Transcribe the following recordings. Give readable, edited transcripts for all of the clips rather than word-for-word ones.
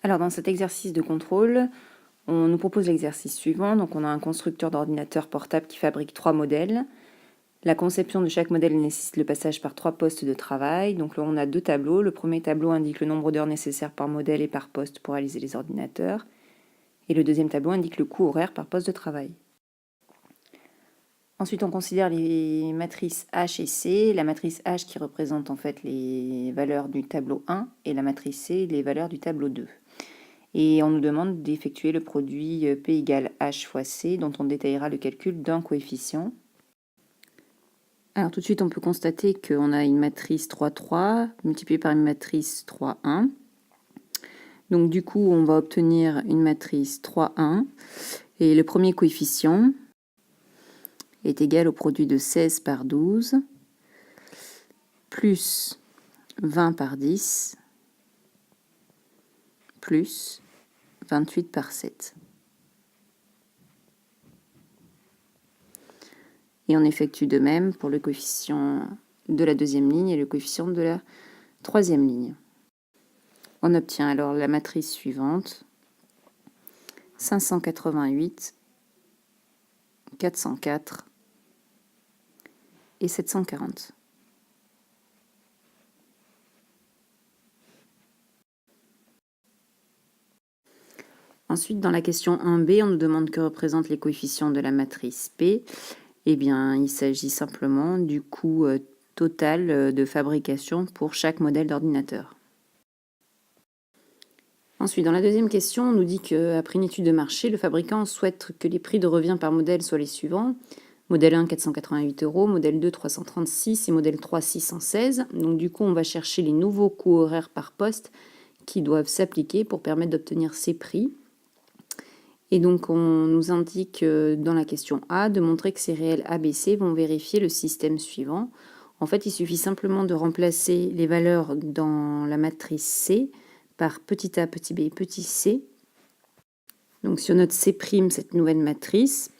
Alors dans cet exercice de contrôle, on nous propose l'exercice suivant. Donc on a un constructeur d'ordinateur portable qui fabrique 3 modèles. La conception de chaque modèle nécessite le passage par 3 postes de travail. Donc là on a 2 tableaux. Le premier tableau indique le nombre d'heures nécessaires par modèle et par poste pour réaliser les ordinateurs. Et le deuxième tableau indique le coût horaire par poste de travail. Ensuite, on considère les matrices H et C. La matrice H qui représente en fait les valeurs du tableau 1 et la matrice C les valeurs du tableau 2. Et on nous demande d'effectuer le produit P égale H fois C, dont on détaillera le calcul d'un coefficient. Alors tout de suite, on peut constater qu'on a une matrice 3, 3 multipliée par une matrice 3, 1. Donc du coup, on va obtenir une matrice 3, 1. Et le premier coefficient est égal au produit de 16 par 12, plus 20 par 10, plus 28 par 7. Et on effectue de même pour le coefficient de la deuxième ligne et le coefficient de la troisième ligne. On obtient alors la matrice suivante, 588, 404 et 740. Ensuite, dans la question 1b, on nous demande que représentent les coefficients de la matrice P. Eh bien, il s'agit simplement du coût total de fabrication pour chaque modèle d'ordinateur. Ensuite, dans la deuxième question, on nous dit qu'après une étude de marché, le fabricant souhaite que les prix de revient par modèle soient les suivants. Modèle 1, 488 €, modèle 2, 336 et modèle 3, 616. Donc du coup, on va chercher les nouveaux coûts horaires par poste qui doivent s'appliquer pour permettre d'obtenir ces prix. Et donc, on nous indique dans la question A de montrer que ces réels ABC vont vérifier le système suivant. En fait, il suffit simplement de remplacer les valeurs dans la matrice C par petit a, petit b, petit c. Donc, sur notre C', cette nouvelle matrice,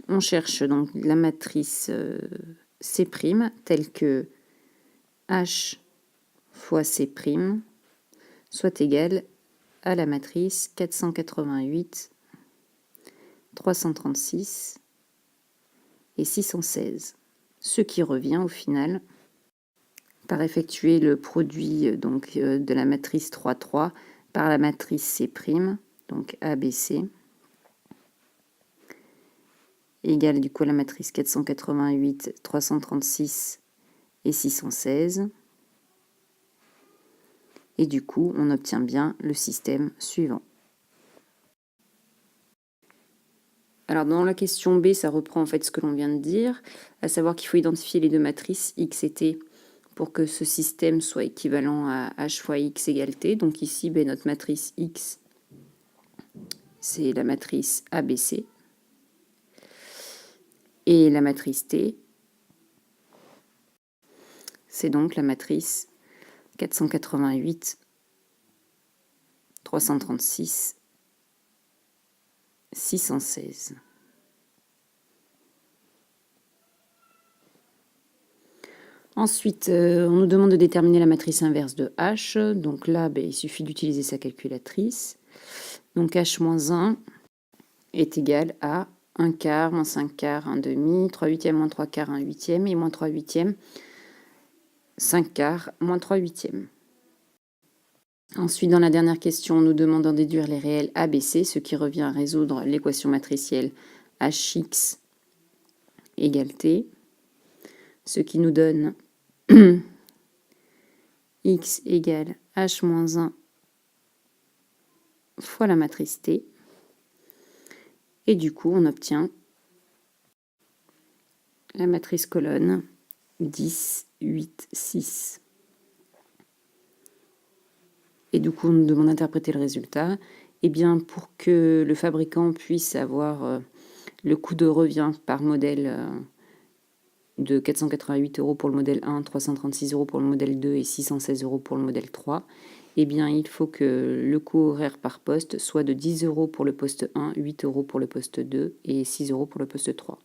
on cherche donc la matrice C' telle que H fois C' soit égale à la matrice 488, 336 et 616, ce qui revient au final par effectuer le produit donc, de la matrice 3, 3 par la matrice C', donc ABC, égale du coup à la matrice 488, 336 et 616. Et du coup, on obtient bien le système suivant. Alors dans la question B, ça reprend en fait ce que l'on vient de dire, à savoir qu'il faut identifier les deux matrices X et T pour que ce système soit équivalent à H fois X égale T. Donc ici, notre matrice X, c'est la matrice ABC. Et la matrice T, c'est donc la matrice 488, 336, 616. Ensuite, on nous demande de déterminer la matrice inverse de H. Donc là, il suffit d'utiliser sa calculatrice. Donc H moins 1 est égal à 1 quart, moins 5 quarts, 1 demi, 3 huitièmes, moins 3 quarts, 1 huitième, et moins 3 huitièmes, 5 quarts, moins 3 huitièmes. Ensuite, dans la dernière question, on nous demande d'en déduire les réels ABC, ce qui revient à résoudre l'équation matricielle HX égale T, ce qui nous donne X égale H moins 1 fois la matrice T. Et du coup, on obtient la matrice colonne 10, 8, 6. Et du coup, on nous demande d'interpréter le résultat. Eh bien, pour que le fabricant puisse avoir le coût de revient par modèle de 488 € pour le modèle 1, 336 € pour le modèle 2 et 616 € pour le modèle 3, eh bien, il faut que le coût horaire par poste soit de 10 € pour le poste 1, 8 € pour le poste 2 et 6 € pour le poste 3.